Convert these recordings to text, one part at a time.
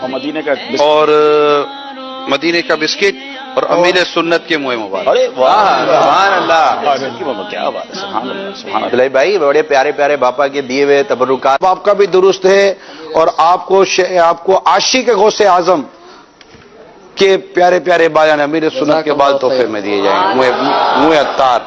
اور مدینے کا اور مدینے کا بسکٹ اور امیر سنت کے منہ مبارک. ارے واہ سبحان اللہ، کیا بات ہے، سبحان اللہ سبحان اللہ. بھائی بڑے پیارے پیارے باپا کے دیے ہوئے تبرکات آپ کا بھی درست ہے اور آپ کو عاشق غوث اعظم کے پیارے پیارے بایان امیر سنت کے بال تحفے میں دیے جائیں گے، منہ عطار.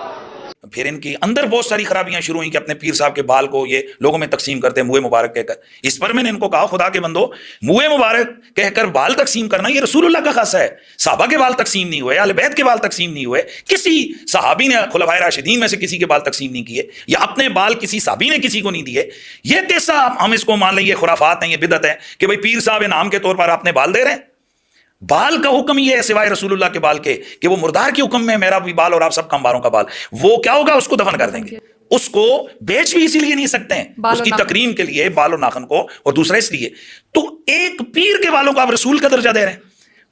پھر ان کی اندر بہت ساری خرابیاں شروع ہوئیں کہ اپنے پیر صاحب کے بال کو یہ لوگوں میں تقسیم کرتے ہیں منہ مبارک کہہ کر. اس پر میں نے ان کو کہا خدا کے بندو، منہ مبارک کہہ کر بال تقسیم کرنا یہ رسول اللہ کا خاصہ ہے. صحابہ کے بال تقسیم نہیں ہوئے، اہل بیت کے بال تقسیم نہیں ہوئے، کسی صحابی نے خلفائے راشدین میں سے کسی کے بال تقسیم نہیں کیے، یا اپنے بال کسی صحابی نے کسی کو نہیں دیے. یہ کیسا ہم اس کو مان لیں یہ خرافات ہیں، یہ بدعت ہے کہ بھئی پیر صاحب انعام کے طور پر اپنے بال دے رہے ہیں. بال کا حکم یہ ہے سوائے رسول اللہ کے بال کے کہ وہ مردار کے حکم میں میرا بھی بال اور آپ سب کمباروں کا بال، وہ کیا ہوگا، اس کو دفن کر دیں گے. اس کو بیچ بھی اسی لیے نہیں سکتے ہیں، اس کی تکریم کے لیے بال و ناخن کو، اور دوسرا اس لیے. تو ایک پیر کے بالوں کو آپ رسول کا درجہ دے رہے ہیں.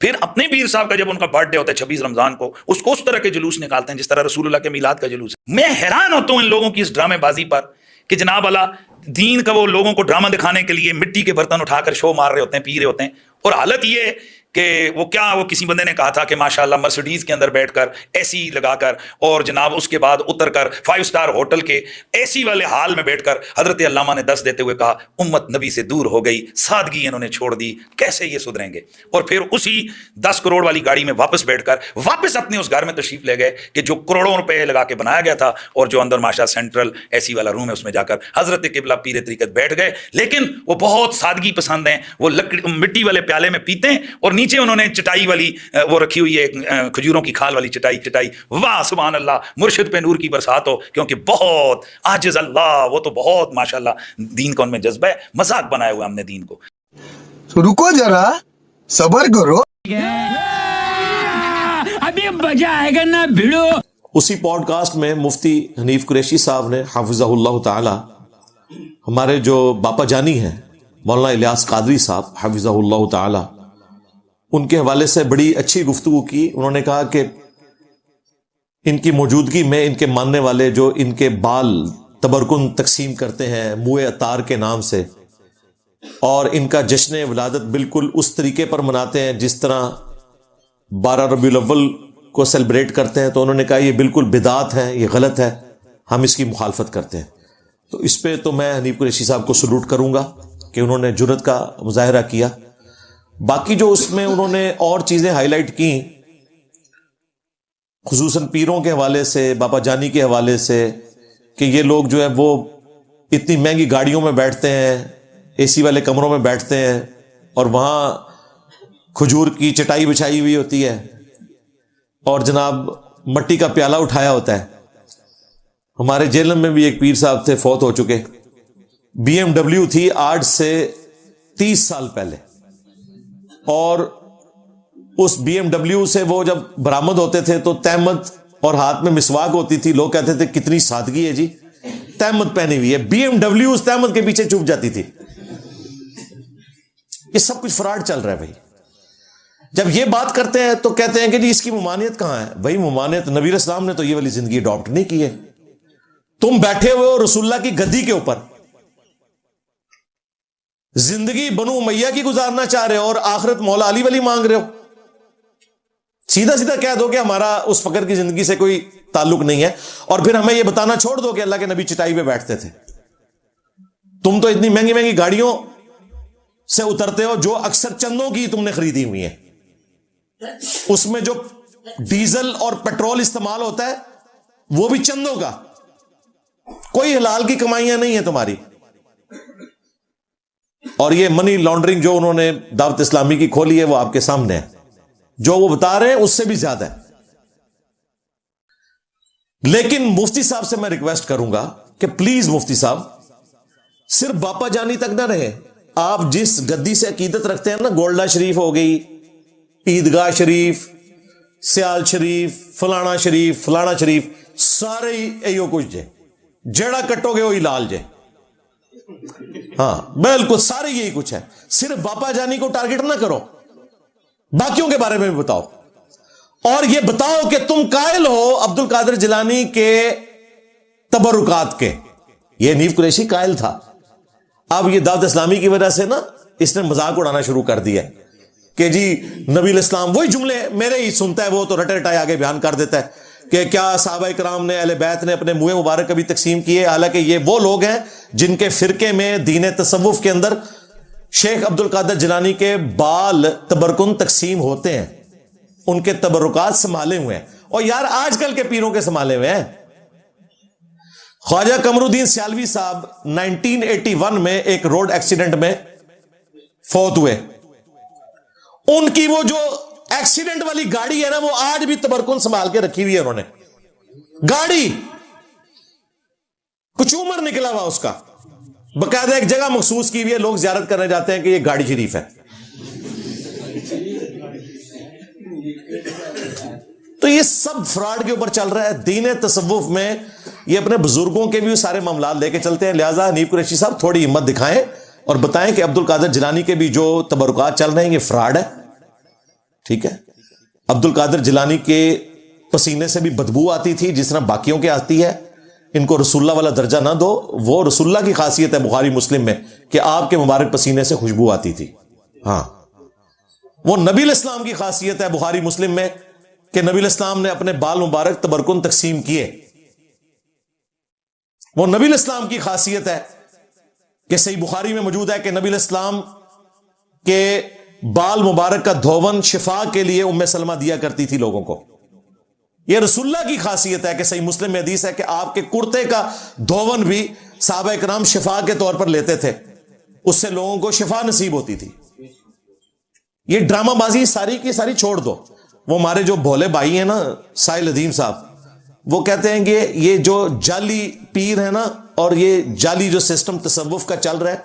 پھر اپنے پیر صاحب کا جب ان کا برتھ ڈے ہوتا ہے 26 رمضان کو، اس کو اس طرح کے جلوس نکالتے ہیں جس طرح رسول اللہ کے میلاد کا جلوس ہے. میں حیران ہوتا ہوں ان لوگوں کی اس ڈرامے بازی پر کہ جناب اللہ دین کا وہ لوگوں کو ڈرامہ دکھانے کے لیے مٹی کے برتن اٹھا کر شو مار رہے ہوتے ہیں، پی رہے ہوتے ہیں. اور حالت یہ کہ وہ کسی بندے نے کہا تھا کہ ماشاءاللہ مرسیڈیز کے اندر بیٹھ کر اے سی لگا کر اور جناب اس کے بعد اتر کر 5 اسٹار ہوٹل کے اے سی والے حال میں بیٹھ کر حضرت علامہ نے دس دیتے ہوئے کہا امت نبی سے دور ہو گئی، سادگی انہوں نے چھوڑ دی، کیسے یہ سدھریں گے. اور پھر اسی 10 کروڑ والی گاڑی میں واپس بیٹھ کر واپس اپنے اس گھر میں تشریف لے گئے کہ جو کروڑوں روپے لگا کے بنایا گیا تھا، اور جو اندر ماشاء سینٹرل اے سی والا روم ہے اس میں جا کر حضرت قبلہ پیر طریقت بیٹھ گئے. لیکن وہ بہت سادگی پسند ہیں، وہ مٹی والے پیالے میں پیتے ہیں اور نیچے انہوں نے چٹائی والی وہ رکھی ہوئی ہے، کھجوروں کی کھال والی چٹائی. واہ سبحان اللہ، مرشد پہ نور کی برسات ہو، کیونکہ بہت عاجز اللہ، وہ تو بہت ماشاءاللہ دین کا ان میں جذبہ ہے. مذاق بنایا ہوا ہم نے دین کو. رکو ذرا صبر کرو، ابھی مزہ آئے گا نا بھیڑو. اسی پوڈ کاسٹ میں مفتی حنیف قریشی صاحب نے حافظہ اللہ تعالی ہمارے جو باپا جانی ہیں مولانا الیاس قادری صاحب حافظہ اللہ تعالی، ان کے حوالے سے بڑی اچھی گفتگو کی. انہوں نے کہا کہ ان کی موجودگی میں ان کے ماننے والے جو ان کے بال تبرکن تقسیم کرتے ہیں منہ عطار کے نام سے، اور ان کا جشن ولادت بالکل اس طریقے پر مناتے ہیں جس طرح 12 ربیع الاول کو سیلیبریٹ کرتے ہیں، تو انہوں نے کہا یہ بالکل بدعت ہے، یہ غلط ہے، ہم اس کی مخالفت کرتے ہیں. تو اس پہ تو میں حنیف قریشی صاحب کو سلوٹ کروں گا کہ انہوں نے جرأت کا مظاہرہ کیا. باقی جو اس میں انہوں نے اور چیزیں ہائی لائٹ کی، خصوصاً پیروں کے حوالے سے، باپا جانی کے حوالے سے، کہ یہ لوگ جو ہے وہ اتنی مہنگی گاڑیوں میں بیٹھتے ہیں، اے سی والے کمروں میں بیٹھتے ہیں، اور وہاں کھجور کی چٹائی بچھائی ہوئی ہوتی ہے اور جناب مٹی کا پیالہ اٹھایا ہوتا ہے. ہمارے جیلم میں بھی ایک پیر صاحب تھے، فوت ہو چکے. BMW تھی آج سے 30 سال پہلے، اور اس BMW سے وہ جب برآمد ہوتے تھے تو تہمت اور ہاتھ میں مسواک ہوتی تھی. لوگ کہتے تھے کتنی سادگی ہے جی، تہمت پہنی ہوئی ہے. BMW اس تہمت کے پیچھے چھپ جاتی تھی. یہ سب کچھ فراڈ چل رہا ہے بھائی. جب یہ بات کرتے ہیں تو کہتے ہیں کہ جی اس کی ممانعت کہاں ہے؟ بھائی ممانعت نبی علیہ السلام نے تو یہ والی زندگی اڈاپٹ نہیں کی ہے. تم بیٹھے ہوئے ہو رسول اللہ کی گدی کے اوپر، زندگی بنو امیہ کی گزارنا چاہ رہے ہو اور آخرت مولا علی ولی مانگ رہے ہو. سیدھا سیدھا کہہ دو کہ ہمارا اس فقر کی زندگی سے کوئی تعلق نہیں ہے، اور پھر ہمیں یہ بتانا چھوڑ دو کہ اللہ کے نبی چٹائی پہ بیٹھتے تھے. تم تو اتنی مہنگی مہنگی گاڑیوں سے اترتے ہو جو اکثر چندوں کی تم نے خریدی ہوئی ہیں. اس میں جو ڈیزل اور پیٹرول استعمال ہوتا ہے وہ بھی چندوں کا، کوئی حلال کی کمائیاں نہیں ہیں تمہاری. اور یہ منی لانڈرنگ جو انہوں نے دعوت اسلامی کی کھولی ہے وہ آپ کے سامنے ہے. جو وہ بتا رہے ہیں اس سے بھی زیادہ ہے. لیکن مفتی صاحب سے میں ریکویسٹ کروں گا کہ پلیز مفتی صاحب صرف باپا جانی تک نہ رہے. آپ جس گدی سے عقیدت رکھتے ہیں نا، گولڈا شریف ہو گئی، عیدگاہ شریف، سیال شریف، فلانا شریف، سارے ایو کچھ جے جڑا کٹو گے وہی لال جے. ہاں بالکل سارے یہی کچھ ہے. صرف باپا جانی کو ٹارگٹ نہ کرو، باقیوں کے بارے میں بھی بتاؤ. اور یہ بتاؤ کہ تم قائل ہو عبد القادر جیلانی کے تبرکات کے. یہ حنیف قریشی قائل تھا. اب یہ دعوت اسلامی کی وجہ سے نا اس نے مذاق اڑانا شروع کر دیا کہ جی نبی الاسلام وہی جملے میرے ہی سنتا ہے، وہ تو رٹے رٹائے آگے بیان کر دیتا ہے کہ کیا صحابہ کرام نے، اہل بیت نے اپنے منہ مبارک کبھی تقسیم کیے، حالانکہ یہ وہ لوگ ہیں جن کے فرقے میں دین تصوف کے اندر شیخ عبد القادر جیلانی کے بال تبرکن تقسیم ہوتے ہیں، ان کے تبرکات سنبھالے ہوئے ہیں، اور یار آج کل کے پیروں کے سنبھالے ہوئے ہیں۔ خواجہ قمر الدین سیالوی صاحب 1981 میں ایک روڈ ایکسیڈنٹ میں فوت ہوئے، ان کی وہ جو ایکسیڈنٹ والی گاڑی ہے نا، وہ آج بھی تبرکن سنبھال کے رکھی ہوئی ہے انہوں نے، گاڑی کچھ عمر نکلا ہوا اس کا، باقاعدہ ایک جگہ مخصوص کی ہوئی ہے، لوگ زیارت کرنے جاتے ہیں کہ یہ گاڑی شریف ہے۔ تو یہ سب فراڈ کے اوپر چل رہا ہے۔ دین تصوف میں یہ اپنے بزرگوں کے بھی سارے معاملات لے کے چلتے ہیں، لہذا حنیف قریشی صاحب تھوڑی ہمت دکھائیں اور بتائیں کہ عبد القادر جیلانی کے بھی جو تبرکات چل رہے ہیں یہ فراڈ ہے، ٹھیک ہے۔ عبد القادر جیلانی کے پسینے سے بھی بدبو آتی تھی جس طرح باقیوں کے آتی ہے، ان کو رسول اللہ والا درجہ نہ دو، وہ رسول اللہ کی خاصیت ہے بخاری مسلم میں کہ آپ کے مبارک پسینے سے خوشبو آتی تھی، ہاں وہ نبی الاسلام کی خاصیت ہے بخاری مسلم میں کہ نبی الاسلام نے اپنے بال مبارک تبرکن تقسیم کیے، وہ نبی الاسلام کی خاصیت ہے کہ صحیح بخاری میں موجود ہے کہ نبی الاسلام کے بال مبارک کا دھون شفا کے لیے ام سلمہ دیا کرتی تھی لوگوں کو، یہ رسول اللہ کی خاصیت ہے کہ صحیح مسلم میں حدیث ہے کہ آپ کے کرتے کا دھون بھی صحابہ کرام شفا کے طور پر لیتے تھے، اس سے لوگوں کو شفا نصیب ہوتی تھی۔ یہ ڈرامہ بازی ساری کی ساری چھوڑ دو، وہ ہمارے جو بھولے بھائی ہیں نا ساحل ندیم صاحب، وہ کہتے ہیں کہ یہ جو جعلی پیر ہے نا اور یہ جعلی جو سسٹم تصوف کا چل رہا ہے،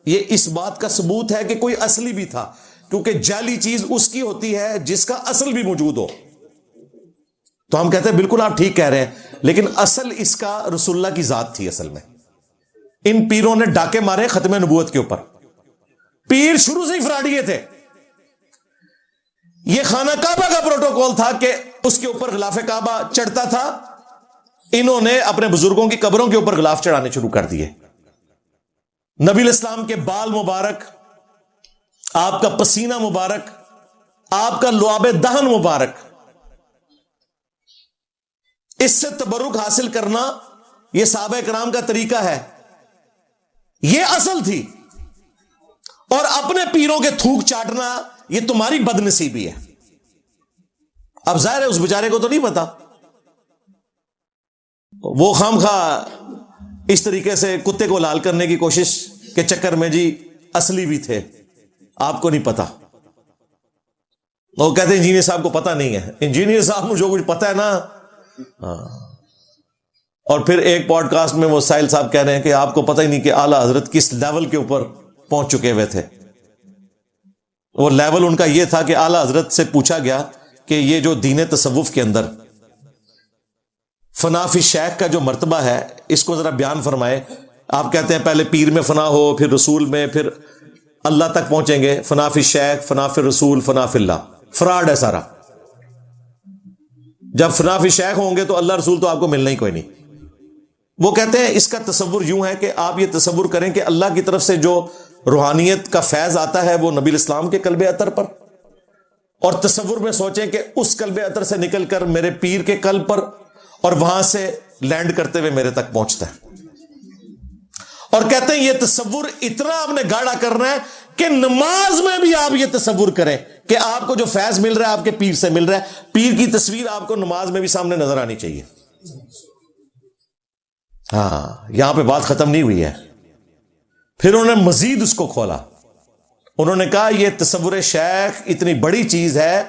یہ اس بات کا ثبوت ہے کہ کوئی اصلی بھی تھا، کیونکہ جعلی چیز اس کی ہوتی ہے جس کا اصل بھی موجود ہو۔ تو ہم کہتے ہیں بالکل آپ ٹھیک کہہ رہے ہیں، لیکن اصل اس کا رسول اللہ کی ذات تھی۔ اصل میں ان پیروں نے ڈاکے مارے ختم نبوت کے اوپر، پیر شروع سے ہی فراڈیے تھے۔ یہ خانہ کعبہ کا پروٹوکول تھا کہ اس کے اوپر غلاف کعبہ چڑھتا تھا، انہوں نے اپنے بزرگوں کی قبروں کے اوپر غلاف چڑھانے شروع کر دیے۔ نبی الاسلام کے بال مبارک، آپ کا پسینہ مبارک، آپ کا لعاب دہن مبارک، اس سے تبرک حاصل کرنا یہ صحابہ کرام کا طریقہ ہے، یہ اصل تھی، اور اپنے پیروں کے تھوک چاٹنا یہ تمہاری بد نصیبی ہے۔ اب ظاہر ہے اس بیچارے کو تو نہیں پتا، وہ خام خواہ اس طریقے سے کتے کو لال کرنے کی کوشش کے چکر میں جی اصلی بھی تھے، آپ کو نہیں پتا۔ وہ کہتے ہیں انجینئر صاحب کو پتا نہیں ہے، انجینئر صاحب کو جو کچھ پتا ہے نا، اور پھر ایک پوڈ کاسٹ میں وہ سائل صاحب کہہ رہے ہیں کہ آپ کو پتہ ہی نہیں کہ اعلیٰ حضرت کس لیول کے اوپر پہنچ چکے ہوئے تھے۔ وہ لیول ان کا یہ تھا کہ اعلیٰ حضرت سے پوچھا گیا کہ یہ جو دین تصوف کے اندر فنا فی شیخ کا جو مرتبہ ہے اس کو ذرا بیان فرمائے۔ آپ کہتے ہیں پہلے پیر میں فنا ہو، پھر رسول میں، پھر اللہ تک پہنچیں گے، فنا فی شیخ، فنا فی رسول، فنا فی اللہ۔ فراڈ ہے سارا۔ جب فنا فی شیخ ہوں گے تو اللہ رسول تو آپ کو ملنا ہی کوئی نہیں۔ وہ کہتے ہیں اس کا تصور یوں ہے کہ آپ یہ تصور کریں کہ اللہ کی طرف سے جو روحانیت کا فیض آتا ہے وہ نبی الاسلام کے قلب اطہر پر، اور تصور میں سوچیں کہ اس قلب اطہر سے نکل کر میرے پیر کے قلب پر، اور وہاں سے لینڈ کرتے ہوئے میرے تک پہنچتا ہے۔ اور کہتے ہیں یہ تصور اتنا آپ نے گاڑا کرنا ہے کہ نماز میں بھی آپ یہ تصور کریں کہ آپ کو جو فیض مل رہا ہے آپ کے پیر سے مل رہا ہے، پیر کی تصویر آپ کو نماز میں بھی سامنے نظر آنی چاہیے۔ ہاں، یہاں پہ بات ختم نہیں ہوئی ہے، پھر انہوں نے مزید اس کو کھولا۔ انہوں نے کہا یہ تصور شیخ اتنی بڑی چیز ہے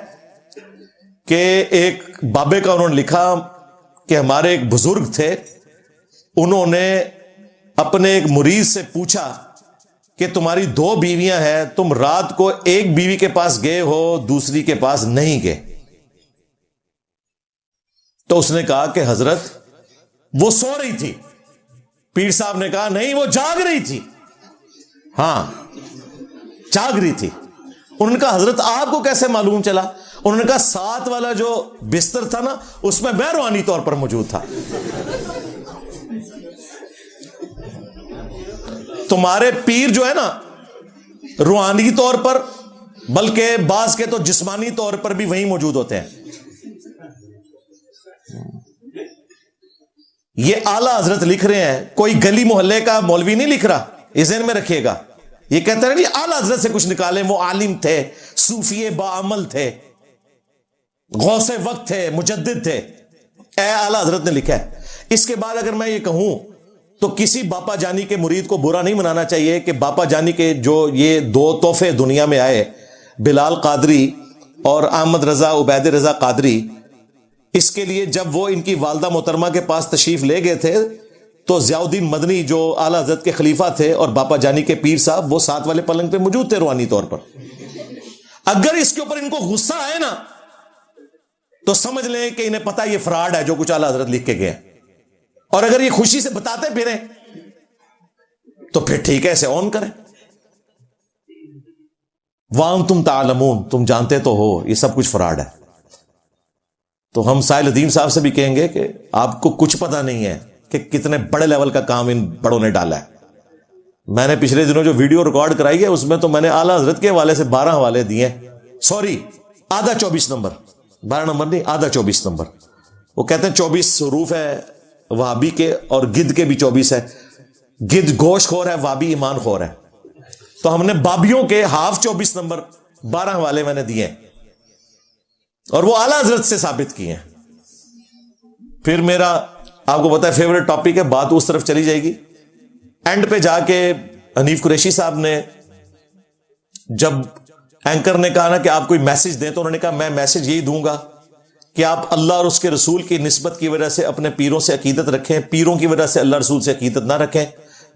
کہ ایک بابے کا انہوں نے لکھا کہ ہمارے ایک بزرگ تھے، انہوں نے اپنے ایک مریض سے پوچھا کہ تمہاری 2 بیویاں ہیں، تم رات کو ایک بیوی کے پاس گئے ہو، دوسری کے پاس نہیں گئے؟ تو اس نے کہا کہ حضرت وہ سو رہی تھی۔ پیر صاحب نے کہا نہیں، وہ جاگ رہی تھی۔ ہاں جاگ رہی تھی۔ انہوں نے کہا حضرت آپ کو کیسے معلوم چلا؟ انہوں نے کہا 7 والا جو بستر تھا نا اس میں میں روحانی طور پر موجود تھا۔ تمہارے پیر جو ہے نا روحانی طور پر بلکہ بعض کے تو جسمانی طور پر بھی وہیں موجود ہوتے ہیں. یہ اعلیٰ حضرت لکھ رہے ہیں, کوئی گلی محلے کا مولوی نہیں لکھ رہا, یہ ذہن میں رکھیے گا. یہ کہتے ہیں نہیں اعلیٰ حضرت سے کچھ نکالیں, وہ عالم تھے, صوفی باعمل تھے, غوث وقت تھے, مجدد تھے. اے اعلیٰ حضرت نے لکھا ہے. اس کے بعد اگر میں یہ کہوں تو کسی باپا جانی کے مرید کو برا نہیں منانا چاہیے کہ باپا جانی کے جو یہ دو تحفے دنیا میں آئے, بلال قادری اور احمد رضا عبید رضا قادری, اس کے لیے جب وہ ان کی والدہ محترمہ کے پاس تشریف لے گئے تھے تو ضیاء الدین مدنی جو اعلیٰ حضرت کے خلیفہ تھے اور باپا جانی کے پیر صاحب وہ ساتھ والے پلنگ پہ موجود تھے روحانی طور پر. اگر اس کے اوپر ان کو غصہ آئے نا تو سمجھ لیں کہ انہیں پتا یہ فراڈ ہے جو کچھ اعلیٰ حضرت لکھ کے گئے, اور اگر یہ خوشی سے بتاتے پھریں تو پھر ٹھیک ہے, اسے آن کریں. وَأَنْتُمْ تَعْلَمُونَ, تم جانتے تو ہو یہ سب کچھ فراڈ ہے. تو ہم سائل الدین صاحب سے بھی کہیں گے کہ آپ کو کچھ پتا نہیں ہے کہ کتنے بڑے لیول کا کام ان بڑوں نے ڈالا ہے. میں نے پچھلے دنوں جو ویڈیو ریکارڈ کرائی ہے اس میں تو میں نے اعلیٰ حضرت کے حوالے سے 12 حوالے دیے, سوری آدھا 24 نمبر, 12 نمبر نہیں آدھا 24 نمبر. وہ کہتے ہیں 24 حروف ہے وہابی کے اور گد کے بھی 24 ہے. گد گوش خور ہے, وہابی ایمان خور ہے. تو ہم نے بابیوں کے ہاف 24 نمبر 12 حوالے میں نے دیے اور وہ اعلیٰ حضرت سے ثابت کیے ہیں. پھر میرا آپ کو پتا ہے فیوریٹ ٹاپک ہے, بات اس طرف چلی جائے گی. اینڈ پہ جا کے حنیف قریشی صاحب نے جب اینکر نے کہا نا کہ آپ کوئی میسج دیں تو انہوں نے کہا میں میسج یہی دوں گا کہ آپ اللہ اور اس کے رسول کی نسبت کی وجہ سے اپنے پیروں سے عقیدت رکھیں, پیروں کی وجہ سے اللہ رسول سے عقیدت نہ رکھیں.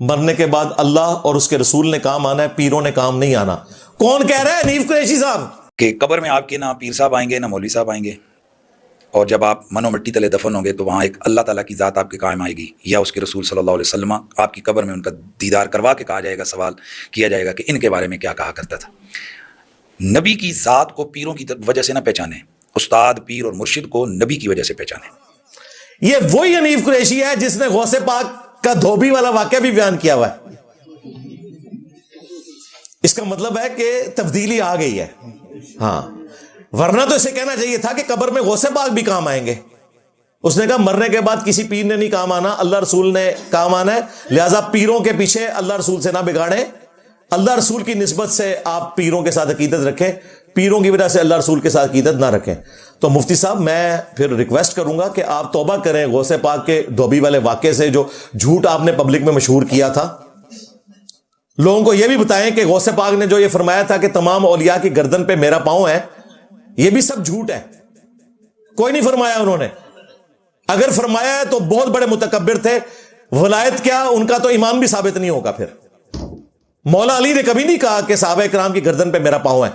مرنے کے بعد اللہ اور اس کے رسول نے کام آنا ہے, پیروں نے کام نہیں آنا. کون کہہ رہا ہے؟ حنیف قریشی صاحب. کہ قبر میں آپ کے نہ پیر صاحب آئیں گے نہ مولوی صاحب آئیں گے, اور جب آپ منو مٹی تلے دفن ہوں گے تو وہاں ایک اللہ تعالیٰ کی ذات آپ کے قائم آئے گی یا اس کے رسول صلی اللہ علیہ وسلم. آپ کی قبر میں ان کا دیدار کروا کے کہا جائے گا, سوال کیا جائے گا کہ ان کے بارے میں کیا کہا کرتا تھا. نبی کی ذات کو پیروں کی وجہ سے نہ پہچانے, استاد پیر اور مرشد کو نبی کی وجہ سے پہچانے. یہ وہی حنیف قریشی ہے جس نے غوث پاک کا دھوبی والا واقعہ بھی بیان کیا ہوا ہے. اس کا مطلب ہے کہ تبدیلی آ گئی ہے. ہاں, ورنہ تو اسے کہنا چاہیے تھا کہ قبر میں غوث پاک بھی کام آئیں گے. اس نے کہا مرنے کے بعد کسی پیر نے نہیں کام آنا, اللہ رسول نے کام آنا ہے, لہذا پیروں کے پیچھے اللہ رسول سے نہ بگاڑیں, اللہ رسول کی نسبت سے آپ پیروں کے ساتھ عقیدت رکھیں, پیروں کی وجہ سے اللہ رسول کے ساتھ عقیدت نہ رکھیں. تو مفتی صاحب میں پھر ریکویسٹ کروں گا کہ آپ توبہ کریں غوث پاک کے دھوبی والے واقعے سے جو جھوٹ آپ نے پبلک میں مشہور کیا تھا. لوگوں کو یہ بھی بتائیں کہ غوث پاک نے جو یہ فرمایا تھا کہ تمام اولیاء کی گردن پہ میرا پاؤں ہے, یہ بھی سب جھوٹ ہے, کوئی نہیں فرمایا انہوں نے. اگر فرمایا ہے تو بہت بڑے متکبر تھے, ولایت کیا ان کا تو ایمان بھی ثابت نہیں ہوگا. پھر مولا علی نے کبھی نہیں کہا کہ صحابہ کرام کی گردن پہ میرا پاؤں ہے.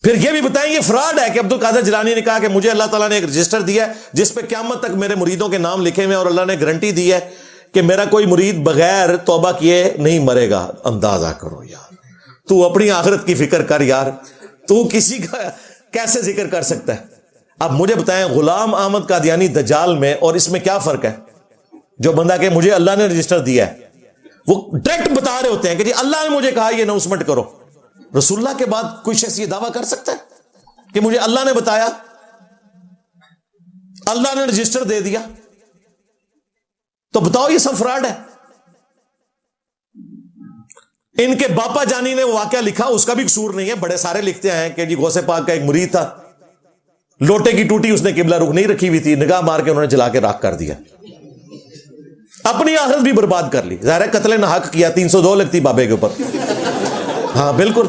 پھر یہ بھی بتائیں یہ فراڈ ہے کہ عبد القادر جیلانی نے کہا کہ مجھے اللہ تعالیٰ نے ایک رجسٹر دیا ہے جس پہ قیامت تک میرے مریدوں کے نام لکھے ہوئے, اور اللہ نے گارنٹی دی ہے کہ میرا کوئی مرید بغیر توبہ کیے نہیں مرے گا. اندازہ کرو یار, تو اپنی آخرت کی فکر کر یار, تو کسی کا کیسے ذکر کر سکتا ہے؟ اب مجھے بتائیں غلام احمد قادیانی دجال میں اور اس میں کیا فرق ہے؟ جو بندہ کہ مجھے اللہ نے رجسٹر دیا ہے, وہ ڈائریکٹ بتا رہے ہوتے ہیں کہ جی اللہ نے مجھے کہا یہ اناؤنسمنٹ کرو. رسول اللہ کے بعد کوئی شخص یہ دعویٰ کر سکتا ہے کہ مجھے اللہ نے بتایا, اللہ نے رجسٹر دے دیا؟ تو بتاؤ یہ سب فراڈ ہے. ان کے باپا جانی نے وہ واقعہ لکھا, اس کا بھی قصور نہیں ہے, بڑے سارے لکھتے ہیں کہ جی غوث پاک کا ایک مرید تھا, لوٹے کی ٹوٹی اس نے قبلہ رخ نہیں رکھی ہوئی تھی, نگاہ مار کے انہوں نے جلا کے راکھ کر دیا, اپنی آخرت بھی برباد کر لی. ظاہر ہے قتل نہ حق کیا, 302 لگتی بابے کے اوپر. ہاں بالکل,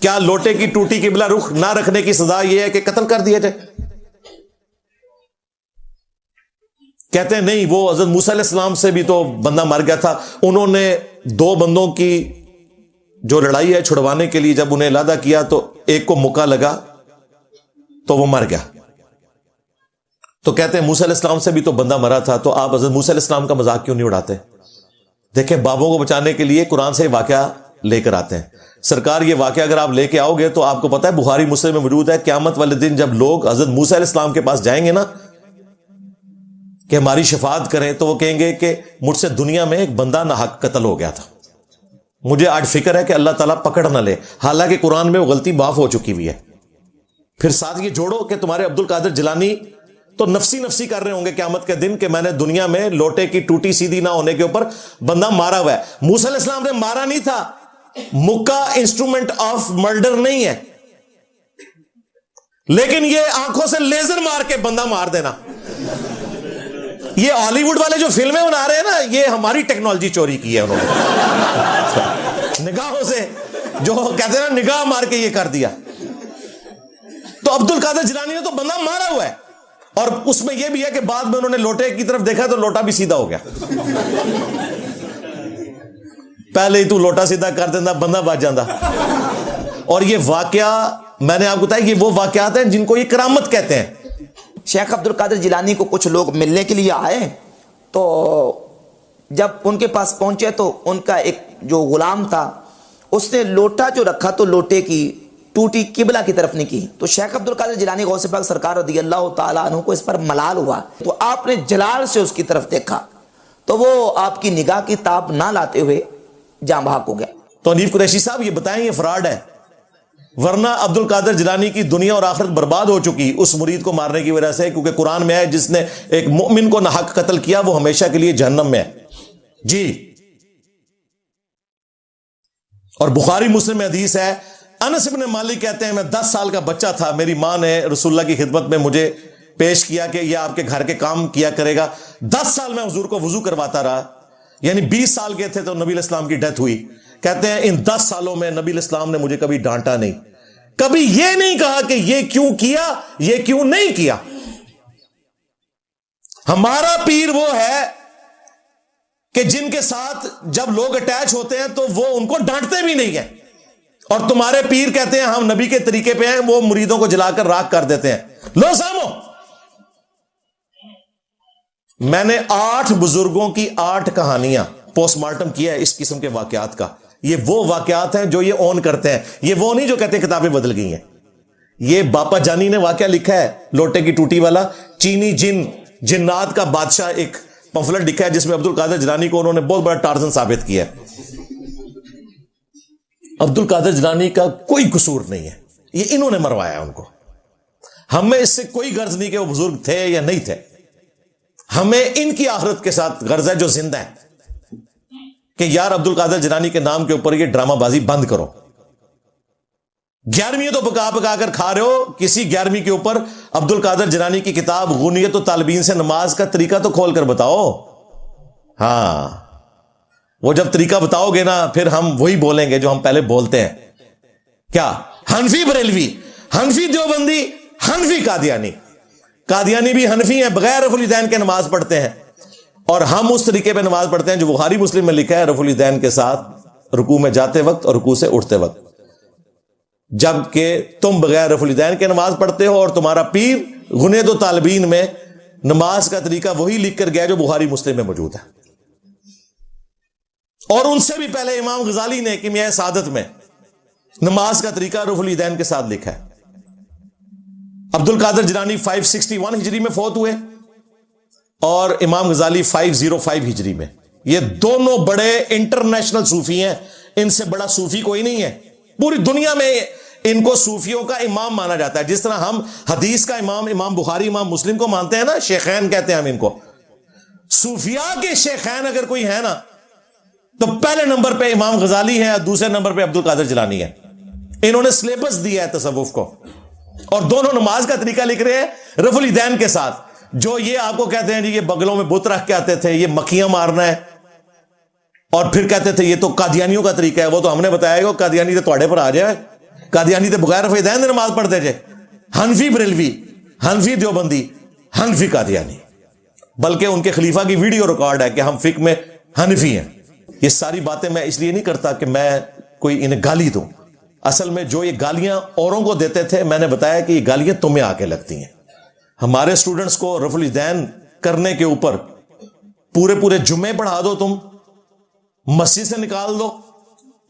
کیا لوٹے کی ٹوٹی قبلہ رخ نہ رکھنے کی سزا یہ ہے کہ قتل کر دیا جائے؟ کہتے ہیں نہیں, وہ حضرت موسیٰ علیہ السلام سے بھی تو بندہ مر گیا تھا, انہوں نے 2 بندوں کی جو لڑائی ہے چھڑوانے کے لیے جب انہیں علادہ کیا تو ایک کو موقع لگا تو وہ مر گیا. تو کہتے ہیں موسیٰ علیہ السلام سے بھی تو بندہ مرا تھا, تو آپ حضرت موسیٰ علیہ السلام کا مذاق کیوں نہیں اڑاتے؟ دیکھیں بابوں کو بچانے کے لیے قرآن سے واقعہ لے کر آتے ہیں. سرکار یہ واقعہ اگر آپ لے کے آؤ گے تو آپ کو پتا ہے بخاری مسلم میں موجود ہے, قیامت والے دن جب لوگ حضرت موسیٰ علیہ السلام کے پاس جائیں گے نا کہ ہماری شفاعت کریں تو وہ کہیں گے کہ مجھ سے دنیا میں ایک بندہ ناحق قتل ہو گیا تھا, مجھے آج فکر ہے کہ اللہ تعالیٰ پکڑ نہ لے, حالانکہ قرآن میں وہ غلطی معاف ہو چکی ہوئی ہے. پھر ساتھ یہ جوڑو کہ تمہارے عبد القادر جیلانی تو نفسی کر رہے ہوں گے قیامت کے دن کہ میں نے دنیا میں لوٹے کی ٹوٹی سیدھی نہ ہونے کے اوپر بندہ مارا ہوا ہے. موسیٰ علیہ السلام نے مارا نہیں تھا, مکہ انسٹرومنٹ آف مرڈر نہیں ہے, لیکن یہ آنکھوں سے لیزر مار کے بندہ مار دینا, یہ ہالی ووڈ والے جو فلمیں بنا رہے ہیں نا, یہ ہماری ٹیکنالوجی چوری کی ہے انہوں نے نگاہوں سے, جو کہتے ہیں نا نگاہ مار کے یہ کر دیا. تو عبد القادر جیلانی نے تو بندہ مارا ہوا ہے, اور اس میں یہ بھی ہے کہ بعد میں انہوں نے لوٹے کی طرف دیکھا تو لوٹا بھی سیدھا ہو گیا. پہلے ہی تو لوٹا سیدھا کر دینا بندہ بچ جاتا. اور یہ واقعہ میں نے آپ کو بتایا, یہ وہ واقعات ہیں جن کو یہ کرامت کہتے ہیں. شیخ عبد القادر جیلانی کو کچھ لوگ ملنے کے لیے آئے, تو جب ان کے پاس پہنچے تو ان کا ایک جو غلام تھا اس نے لوٹا جو رکھا تو لوٹے کی ٹوٹی قبلہ کی طرف نہیں کی. تو شیخ عبد القادر جیلانی غوث پاک سرکار رضی اللہ تعالیٰ عنہ کو اس پر ملال ہوا, تو آپ نے جلال سے اس کی طرف دیکھا تو وہ آپ کی نگاہ کی تاب نہ لاتے ہوئے جاں بحق ہو گیا. تو حنیف قریشی صاحب یہ بتائیں یہ فراڈ ہے, ورنہ عبد القادر جیلانی کی دنیا اور آخرت برباد ہو چکی اس مرید کو مارنے کی وجہ سے, کیونکہ قرآن میں ہے جس نے ایک مؤمن کو ناحق قتل کیا وہ ہمیشہ کے لیے جہنم میں ہے. جی, اور بخاری مسلم میں حدیث ہے, انس بن مالک کہتے ہیں میں 10 سال کا بچہ تھا, میری ماں نے رسول اللہ کی خدمت میں مجھے پیش کیا کہ یہ آپ کے گھر کے کام کیا کرے گا. 10 سال میں حضور کو وضو کرواتا رہا, یعنی 20 سال کے تھے تو نبی علیہ السلام کی ڈیتھ ہوئی. کہتے ہیں ان 10 سالوں میں نبی علیہ السلام نے مجھے کبھی ڈانٹا نہیں, کبھی یہ نہیں کہا کہ یہ کیوں کیا یہ کیوں نہیں کیا. ہمارا پیر وہ ہے کہ جن کے ساتھ جب لوگ اٹیچ ہوتے ہیں تو وہ ان کو ڈانٹتے بھی نہیں ہیں, اور تمہارے پیر کہتے ہیں ہم نبی کے طریقے پہ ہیں, وہ مریدوں کو جلا کر راکھ کر دیتے ہیں. لو سامو, میں نے 8 بزرگوں کی 8 کہانیاں پوسٹ مارٹم کیا ہے اس قسم کے واقعات کا. یہ وہ واقعات ہیں جو یہ اون کرتے ہیں, یہ وہ نہیں جو کہتے ہیں کتابیں بدل گئی ہیں. یہ باپا جانی نے واقعہ لکھا ہے لوٹے کی ٹوٹی والا, چینی جنات کا بادشاہ, ایک پمفلٹ لکھا ہے جس میں عبد القادر جیلانی کو انہوں نے بہت بڑا ٹارزن ثابت کیا ہے. عبد القادر جیلانی کا کوئی قصور نہیں ہے, یہ انہوں نے مروایا ان کو. ہمیں اس سے کوئی غرض نہیں کہ وہ بزرگ تھے یا نہیں تھے, ہمیں ان کی آخرت کے ساتھ غرض ہے جو زندہ ہے کہ یار عبد القادر جیلانی کے نام کے اوپر یہ ڈرامہ بازی بند کرو. 11ویں تو پکا کر کھا رہے ہو, کسی 11ویں کے اوپر عبد القادر جیلانی کی کتاب غنیت الطالبین سے نماز کا طریقہ تو کھول کر بتاؤ. ہاں, وہ جب طریقہ بتاؤ گے نا پھر ہم وہی بولیں گے جو ہم پہلے بولتے ہیں. کیا حنفی بریلوی, حنفی دیوبندی, حنفی قادیانی بھی حنفی ہیں, بغیر رفع الیدین کے نماز پڑھتے ہیں, اور ہم اس طریقے پہ نماز پڑھتے ہیں جو بخاری مسلم میں لکھا ہے رفع الیدین کے ساتھ رکوع میں جاتے وقت اور رکوع سے اٹھتے وقت, جبکہ تم بغیر رفع الیدین کے نماز پڑھتے ہو اور تمہارا پیر غنیت الطالبین میں نماز کا طریقہ وہی لکھ کر گیا جو بخاری مسلم میں موجود ہے. اور ان سے بھی پہلے امام غزالی نے کیمیائے سعادت میں نماز کا طریقہ رفع الیدین کے ساتھ لکھا ہے. عبد القادر جیلانی 561 ہجری میں فوت ہوئے اور امام غزالی 505 ہجری میں. یہ دونوں بڑے انٹرنیشنل صوفی ہیں, ان سے بڑا صوفی کوئی نہیں ہے پوری دنیا میں. ان کو صوفیوں کا امام مانا جاتا ہے, جس طرح ہم حدیث کا امام بخاری امام مسلم کو مانتے ہیں نا, شیخین کہتے ہیں ہم ان کو. صوفیاء کے شیخین اگر کوئی ہے نا تو پہلے نمبر پہ امام غزالی ہے, دوسرے نمبر پہ عبد القادر جیلانی ہے. انہوں نے سلیبس دیا ہے تصوف کو, اور دونوں نماز کا طریقہ لکھ رہے ہیں رفع الیدین کے ساتھ. جو یہ آپ کو کہتے ہیں جی یہ بغلوں میں بت رکھ کے آتے تھے, یہ مکھیاں مارنا ہے, اور پھر کہتے تھے یہ تو قادیانیوں کا طریقہ ہے. وہ تو ہم نے بتایا کہ قادیانی تو تواڑے پر آ جائے, قادیانی تو بغیر رفع الیدین سے نماز پڑھتے تھے. حنفی بریلوی, حنفی دیوبندی, حنفی قادیانی, بلکہ ان کے خلیفہ کی ویڈیو ریکارڈ ہے کہ ہم فقہ میں حنفی ہیں. یہ ساری باتیں میں اس لیے نہیں کرتا کہ میں کوئی انہیں گالی دوں, اصل میں جو یہ گالیاں اوروں کو دیتے تھے میں نے بتایا کہ یہ گالیاں تمہیں آ کے لگتی ہیں. ہمارے سٹوڈنٹس کو رفع الیدین کرنے کے اوپر پورے جمعے پڑھا دو, تم مسجد سے نکال دو,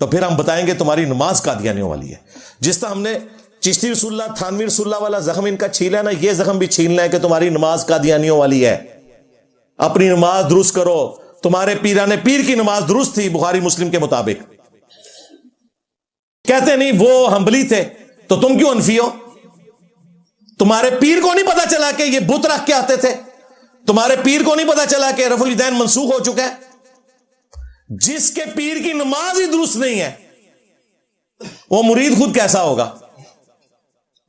تو پھر ہم بتائیں گے تمہاری نماز قادیانیوں والی ہے. جس طرح ہم نے چشتی رسول اللہ تھانوی رسول اللہ والا زخم ان کا چھیلا ہے نا, یہ زخم بھی چھیلنا ہے کہ تمہاری نماز قادیانیوں والی ہے. اپنی نماز درست کرو. تمہارے پیران پیر کی نماز درست تھی بخاری مسلم کے مطابق. کہتے نہیں وہ حنبلی تھے تو تم کیوں حنفی ہو؟ تمہارے پیر کو نہیں پتا چلا کہ یہ بت رکھ کے آتے تھے؟ تمہارے پیر کو نہیں پتا چلا کہ رفع الیدین منسوخ ہو چکا ہے؟ جس کے پیر کی نماز ہی درست نہیں ہے وہ مرید خود کیسا ہوگا؟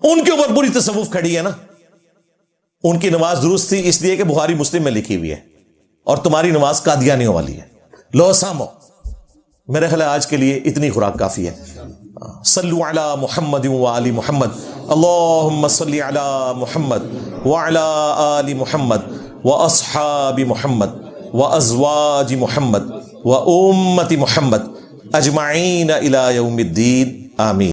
ان کے اوپر پوری تصوف کھڑی ہے نا. ان کی نماز درست تھی اس لیے کہ بخاری مسلم میں لکھی ہوئی ہے, اور تمہاری نماز قادیانیوں والی ہے. لو سامو. میرے خیال آج کے لیے اتنی خوراک کافی ہے. صلو علی محمد وآل محمد. اللہم صلی علی محمد وعلی آل محمد واصحاب محمد وازواج محمد وامت محمد اجمعین الی یوم الدین. آمین.